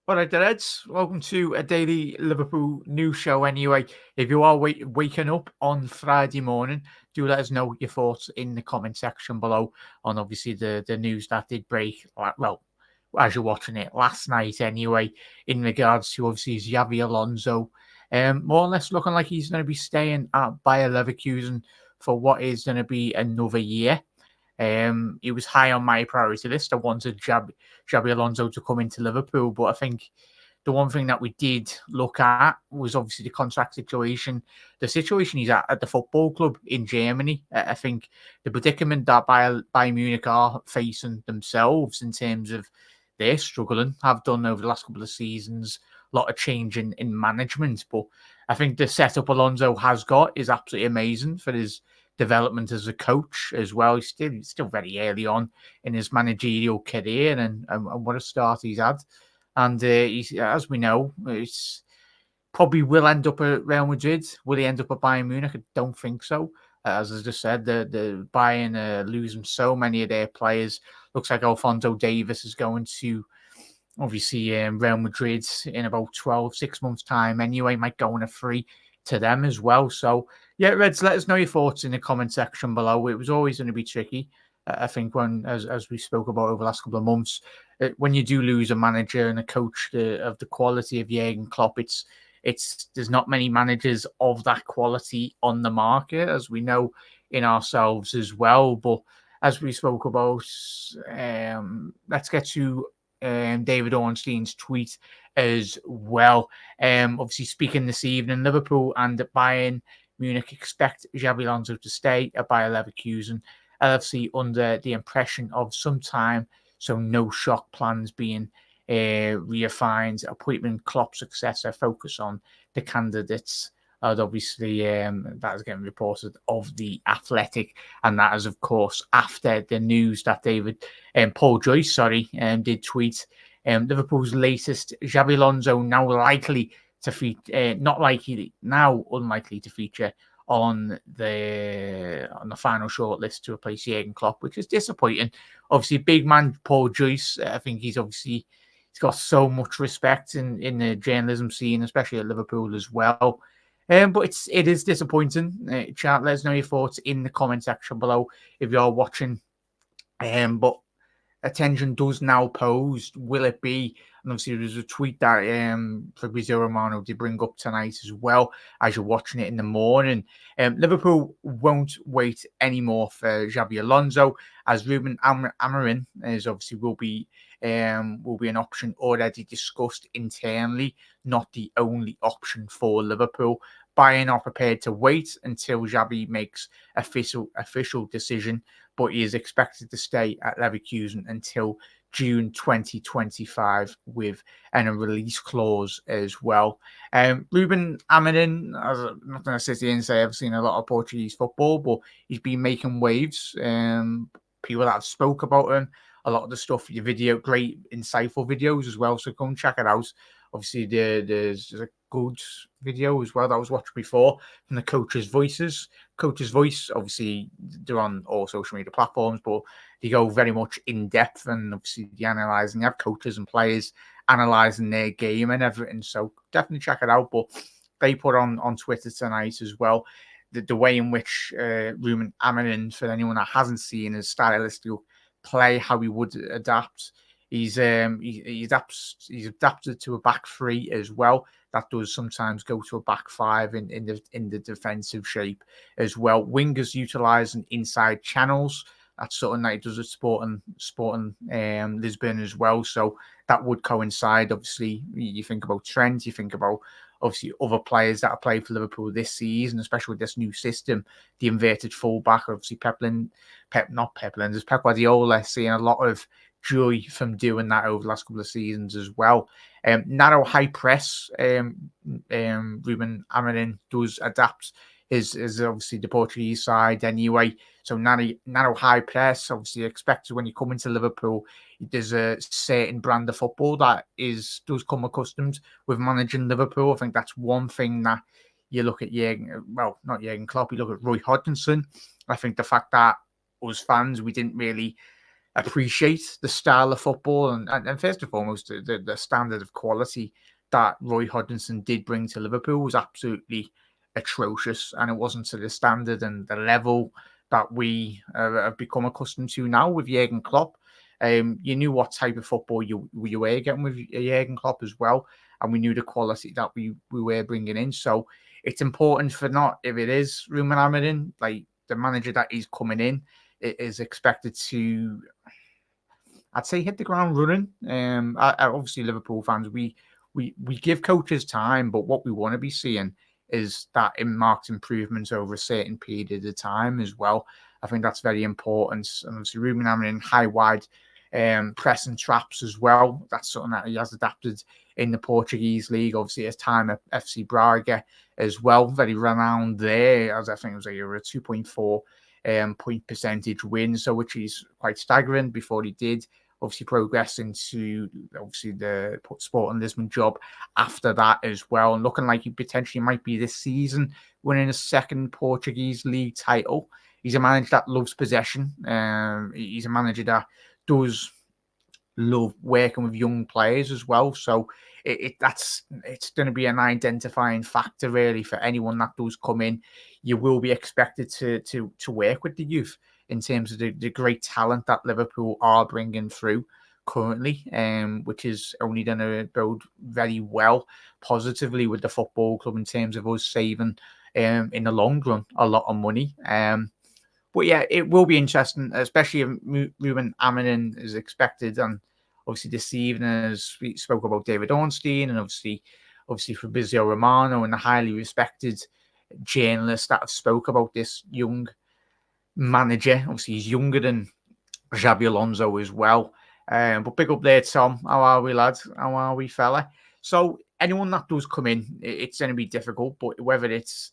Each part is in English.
All right, the Reds. Welcome to a daily Liverpool news show. Anyway, if you are waking up on Friday morning, do let us know your thoughts in the comment section below on obviously the news that did break. Well, as you're watching it last night, anyway, in regards to obviously Javi Alonso, more or less looking like he's going to be staying at Bayer Leverkusen for what is going to be another year. He was high on my priority list. I wanted Xabi Alonso to come into Liverpool, but I think the one thing that we did look at was obviously the contract situation, the situation he's at the football club in Germany. I think the predicament that Bayern Munich are facing themselves in terms of they're struggling, have done over the last couple of seasons, a lot of change in management. But I think the setup Alonso has got is absolutely amazing for his development as a coach as well. He's still very early on in his managerial career, and what a start he's had. And he's, as we know, it's probably will end up at Real Madrid. Will he end up at Bayern Munich? I don't think so. As I just said, the Bayern are losing so many of their players. Looks like Alfonso Davis is going to obviously Real Madrid in about 6 months time anyway. Might go on a free to them as well. So yeah, Reds, let us know your thoughts in the comment section below. It was always going to be tricky. I think when, as we spoke about over the last couple of months, when you do lose a manager and a coach of the quality of Jurgen Klopp, it's there's not many managers of that quality on the market, as we know in ourselves as well. But as we spoke about, let's get to David Ornstein's tweet as well. Obviously, speaking this evening, Liverpool and Bayern Munich expect Xabi Alonso to stay at Bayer Leverkusen. LFC under the impression of some time, so no shock plans being refined. Appointment Klopp successor focus on the candidates. And obviously, that is getting reported of the Athletic, and that is, of course, after the news that Paul Joyce, did tweet. Liverpool's latest Xabi Alonso now likely to feature, not likely now, unlikely to feature on the final shortlist to replace Jurgen Klopp, which is disappointing. Obviously, big man Paul Joyce. I think he's got so much respect in the journalism scene, especially at Liverpool as well. But it is disappointing. Chat, let us know your thoughts in the comment section below if you're watching. But attention does now posed. Will it be? And obviously, there's a tweet that Fabrizio Romano did bring up tonight as well as you're watching it in the morning. Liverpool won't wait anymore for Xabi Alonso, as Rúben Amorim is obviously will be an option already discussed internally, not the only option for Liverpool. Bayern are prepared to wait until Xabi makes official decision, but he is expected to stay at Leverkusen until June 2025 with a release clause as well. Rúben Amorim, I'm not going to sit here and say I've seen a lot of Portuguese football, but he's been making waves. People that have spoke about him, a lot of the stuff, your video, great insightful videos as well. So go and check it out. Obviously, there's a good video as well that I was watching before from the coach's voices. Coach's voice, obviously, they're on all social media platforms, but they go very much in depth and obviously they analyze, and you have coaches and players analyzing their game and everything. So definitely check it out. But they put on Twitter tonight as well the way in which Rúben Amorim, for anyone that hasn't seen his stylistic play, how he would adapt. He's adapted to a back three as well. That does sometimes go to a back five in the defensive shape as well. Wingers utilising inside channels. That's something that he does at Sporting Lisbon as well. So that would coincide. Obviously, you think about Trent, you think about obviously other players that have played for Liverpool this season, especially with this new system, the inverted fullback. Obviously, Pep Guardiola seeing a lot of joy from doing that over the last couple of seasons as well. Narrow high press, Rúben Amorim does adapt is obviously the Portuguese side anyway. So narrow high press, obviously expected when you come into Liverpool. There's a certain brand of football that does come accustomed with managing Liverpool. I think that's one thing that you look at not Jurgen Klopp, you look at Roy Hodgson. I think the fact that us fans, we didn't really appreciate the style of football and first and foremost the standard of quality that Roy Hodgson did bring to Liverpool was absolutely atrocious, and it wasn't to the standard and the level that we have become accustomed to now with Jurgen Klopp. You knew what type of football you were getting with Jurgen Klopp as well, and we knew the quality that we were bringing in. So it's important for not, if it is Rúben Amorim, like the manager that is coming in, it is expected to, I'd say, hit the ground running. Obviously, Liverpool fans, we give coaches time, but what we want to be seeing is that in marked improvements over a certain period of time as well. I think that's very important. And obviously, Rúben Amorim, high wide press and traps as well. That's something that he has adapted in the Portuguese league. Obviously, his time at FC Braga as well, very renowned there, as I think it was like a 2.4 point percentage win, so which is quite staggering. Before he did obviously progress into obviously the Sporting Lisbon job after that as well, and looking like he potentially might be this season winning a second Portuguese league title. He's a manager that loves possession. He's a manager that does love working with young players as well. So it's going to be an identifying factor really for anyone that does come in. You will be expected to work with the youth in terms of the great talent that Liverpool are bringing through currently, which is only going to bode very well positively with the football club in terms of us saving in the long run a lot of money. But yeah, it will be interesting, especially if Rúben Amorim is expected. And obviously this evening, as we spoke about David Ornstein and obviously Fabrizio Romano and the highly respected journalists that have spoke about this young manager. Obviously he's younger than Xabi Alonso as well. But big up there, Tom. How are we, lads? How are we, fella? So anyone that does come in, it's going to be difficult. But whether it's,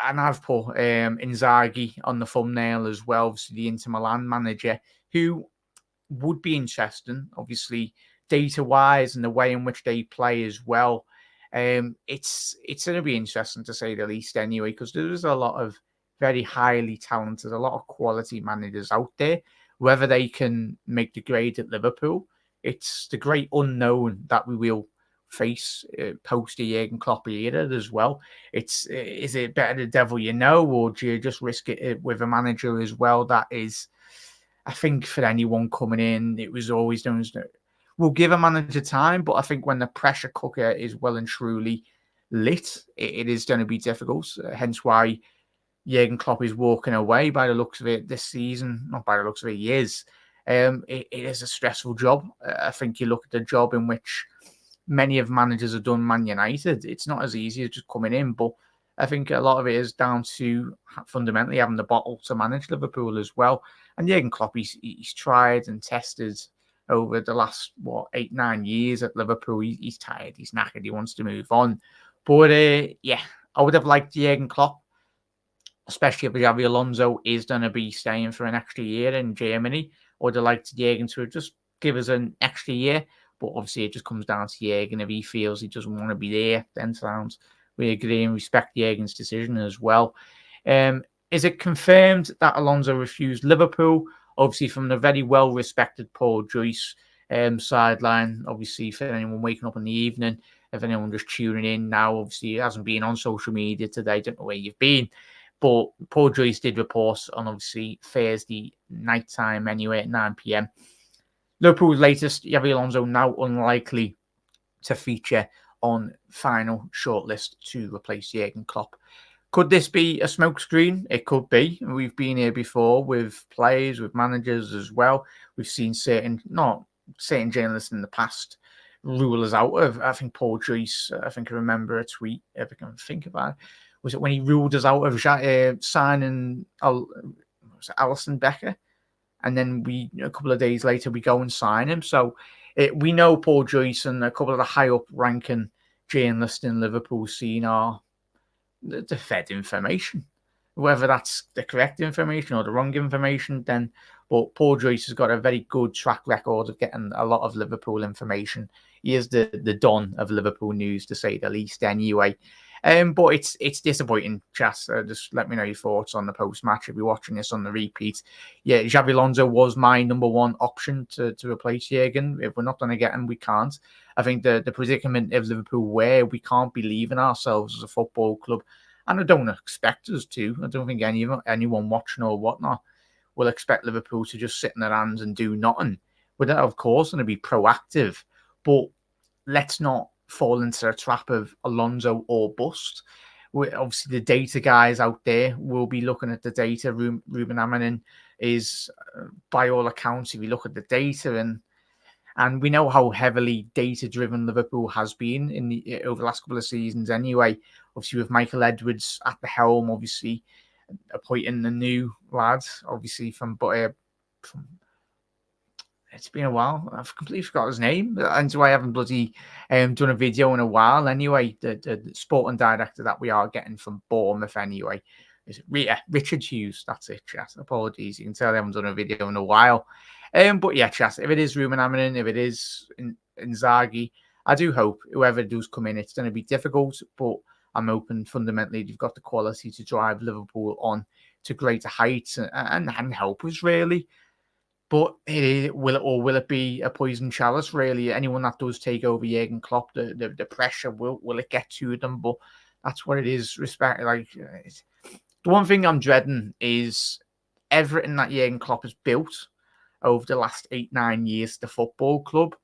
and I've put Inzaghi on the thumbnail as well, so the Inter Milan manager, who would be interesting, obviously, data-wise and the way in which they play as well. It's going to be interesting to say the least anyway, because there's a lot of very highly talented, a lot of quality managers out there. Whether they can make the grade at Liverpool, it's the great unknown that we will face post the Jurgen Klopp era as well. Is it better the devil you know, or do you just risk it with a manager as well? That is, I think, for anyone coming in, it was always known as we'll give a manager time, but I think when the pressure cooker is well and truly lit, it is going to be difficult. Hence why Jurgen Klopp is walking away by the looks of it this season. Not by the looks of it, he is. It is a stressful job. I think you look at the job in which many of managers have done Man United. It's not as easy as just coming in, but I think a lot of it is down to fundamentally having the bottle to manage Liverpool as well. And Jurgen Klopp, he's tried and tested over the last 8-9 years at Liverpool. He's tired, he's knackered, he wants to move on. But yeah, I would have liked Jurgen Klopp, especially if Javi Alonso is going to be staying for an extra year in Germany. I would have liked Jurgen to just give us an extra year. But obviously, it just comes down to Jurgen. If he feels he doesn't want to be there, then sounds we agree and respect Jurgen's decision as well. Is it confirmed that Alonso refused Liverpool? Obviously, from the very well-respected Paul Joyce sideline. Obviously, for anyone waking up in the evening, if anyone just tuning in now, obviously, it hasn't been on social media today. Don't know where you've been. But Paul Joyce did report on, obviously, Thursday night time anyway at 9 p.m. Liverpool's latest, Javi Alonso now unlikely to feature on final shortlist to replace Jurgen Klopp. Could this be a smokescreen? It could be. We've been here before with players, with managers as well. We've seen certain journalists in the past rule us out of. I think Paul Joyce, I remember a tweet, if I can think about it. Was it when he ruled us out of signing Alisson Becker? And then a couple of days later, we go and sign him. So we know Paul Joyce and a couple of the high up ranking journalists in Liverpool scene are the fed information. Whether that's the correct information or the wrong information, then But Paul Joyce has got a very good track record of getting a lot of Liverpool information. He is the don of Liverpool news, to say the least, anyway. But it's disappointing, Chas. Just let me know your thoughts on the post-match if you're watching this on the repeat. Yeah, Javi Alonso was my number one option to replace Jurgen. If we're not going to get him, we can't. I think the predicament of Liverpool where we can't be leaving ourselves as a football club, and I don't expect us to. I don't think anyone watching or whatnot will expect Liverpool to just sit in their hands and do nothing. We're, of course, going to be proactive, but let's not fall into the trap of Alonso or bust. Obviously, the data guys out there will be looking at the data. Rúben Amorim is, by all accounts, if you look at the data, and we know how heavily data-driven Liverpool has been over the last couple of seasons anyway. Obviously, with Michael Edwards at the helm, obviously, appointing the new lads, obviously, from it's been a while. I've completely forgot his name. And so I haven't bloody done a video in a while anyway. The sporting director that we are getting from Bournemouth anyway. Is Richard Hughes. That's it, chat. Apologies. You can tell I haven't done a video in a while. But yeah, chat. If it is Rúben Amorim, if it is Inzaghi, I do hope whoever does come in, it's going to be difficult. But I'm hoping fundamentally you've got the quality to drive Liverpool on to greater heights and help us really. But will it be a poison chalice? Really, anyone that does take over Jurgen Klopp, the pressure will it get to them? But that's what it is. Respect, like the one thing I'm dreading is everything that Jurgen Klopp has built over the last 8-9 years, the football club.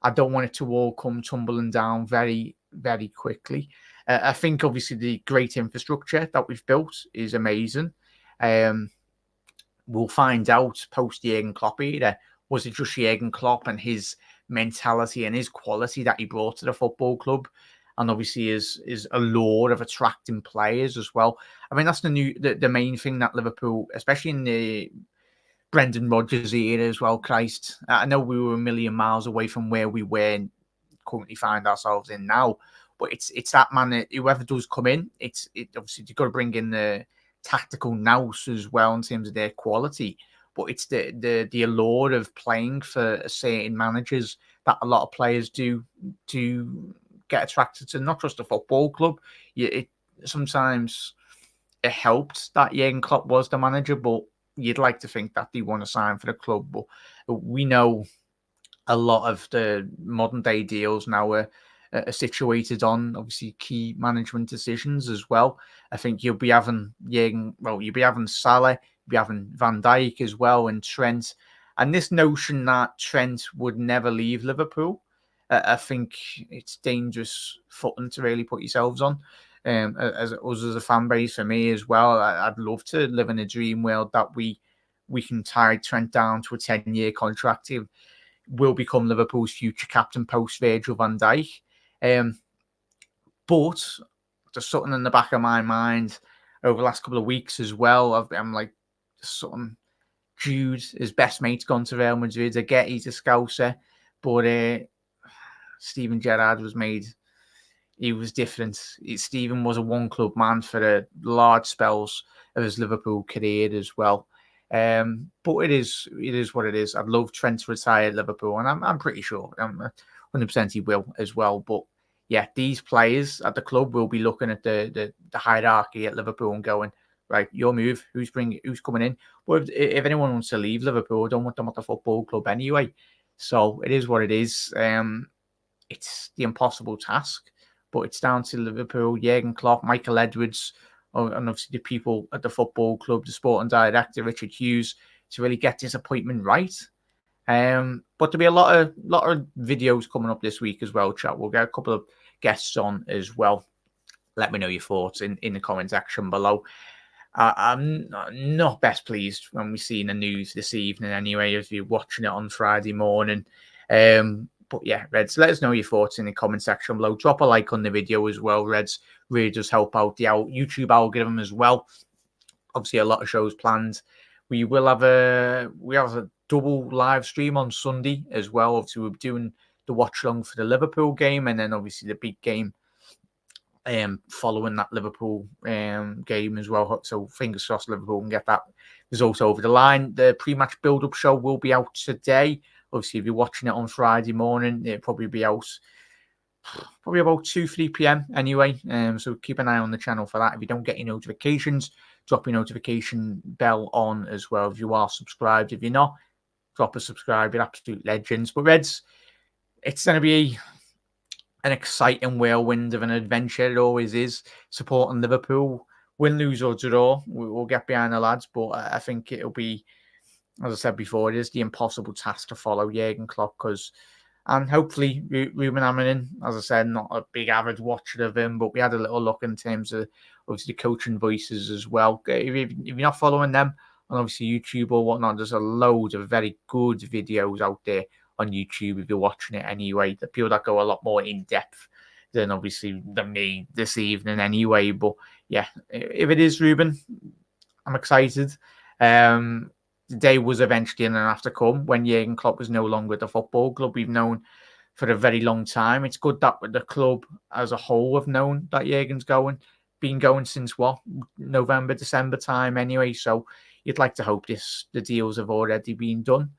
I don't want it to all come tumbling down very, very quickly. I think obviously the great infrastructure that we've built is amazing. We'll find out post Jurgen Klopp era. Was it just Jurgen Klopp and his mentality and his quality that he brought to the football club? And obviously is a lure of attracting players as well. I mean, that's the main thing that Liverpool, especially in the Brendan Rodgers era as well, Christ. I know we were a million miles away from where we were and currently find ourselves in now. But it's that man that whoever does come in, it obviously you've got to bring in the tactical nous as well in terms of their quality. But it's the allure of playing for certain managers that a lot of players do get attracted to, not just a football club. Sometimes it helped that Jurgen Klopp was the manager, but you'd like to think that they want to sign for the club. But we know a lot of the modern day deals now are situated on obviously key management decisions as well. I think you'll be having you'll be having Salah, you'll be having Van Dijk as well, and Trent. And this notion that Trent would never leave Liverpool, I think it's dangerous footing to really put yourselves on. As us as a fan base, for me as well, I'd love to live in a dream world that we can tie Trent down to a 10-year contract. He will become Liverpool's future captain post Virgil van Dijk. But there's something in the back of my mind over the last couple of weeks as well. I'm like, something. Jude, his best mate's gone to Real Madrid. I get he's a Scouser, but Steven Gerrard he was different. Steven was a one-club man for large spells of his Liverpool career as well. But it is what it is. I'd love Trent to retire at Liverpool, and I'm pretty sure 100% he will as well. But yeah, these players at the club will be looking at the hierarchy at Liverpool and going, right, your move. Who's coming in? Well, if anyone wants to leave Liverpool, I don't want them at the football club anyway. So it is what it is. It's the impossible task, but it's down to Liverpool, Jurgen Klopp, Michael Edwards, and obviously the people at the football club, the sporting director Richard Hughes, to really get this appointment right. But there'll be a lot of videos coming up this week as well, chat. We'll get a couple of guests on as well. Let me know your thoughts in the comment section below. I'm not best pleased when we see the news this evening anyway, if you're watching it on Friday morning. But yeah, Reds, let us know your thoughts in the comment section below. Drop a like on the video as well, Reds. Really does help out the YouTube algorithm as well. Obviously, a lot of shows planned. We have a double live stream on Sunday as well. Obviously, we're doing the watch along for the Liverpool game, and then obviously the big game following that Liverpool game as well. So fingers crossed Liverpool can get that result over the line. The pre-match build-up show will be out today. Obviously, if you're watching it on Friday morning, it'll probably be out probably about 2-3 p.m. anyway. So keep an eye on the channel for that. If you don't get your notifications, drop your notification bell on as well if you are subscribed. If you're not, drop a subscribe. You're absolute legends. But Reds, it's going to be an exciting whirlwind of an adventure. It always is, supporting Liverpool. Win, lose or draw, we'll get behind the lads. But I think it'll be, as I said before, it is the impossible task to follow Jurgen Klopp, and hopefully Rúben Amorim, as I said, not a big average watcher of him, but we had a little look in terms of obviously coaching voices as well. If you're not following them on obviously YouTube or whatnot, there's a load of very good videos out there on YouTube if you're watching it anyway. The people that go a lot more in depth than obviously than me this evening anyway. But yeah, if it is Rúben, I'm excited. The day was eventually going to have to come when Jurgen Klopp was no longer at the football club we've known for a very long time. It's good that the club as a whole have known that Jurgen's been going since November, December time anyway. So you'd like to hope the deals have already been done.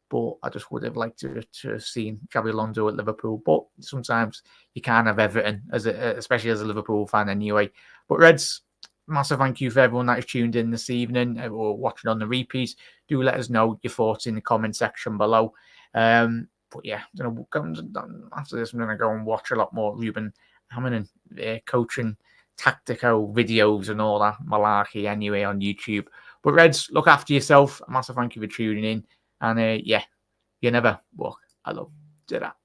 But I just would have liked to have seen Javi Alonso at Liverpool. But sometimes you can't have everything, especially as a Liverpool fan anyway. But Reds, massive thank you for everyone that is tuned in this evening or watching on the repeat. Do let us know your thoughts in the comment section below. But yeah, after this, I'm going to go and watch a lot more Rúben Amorim coaching tactical videos and all that malarkey anyway on YouTube. But Reds, look after yourself. A massive thank you for tuning in. And yeah, you never walk alone. Did that.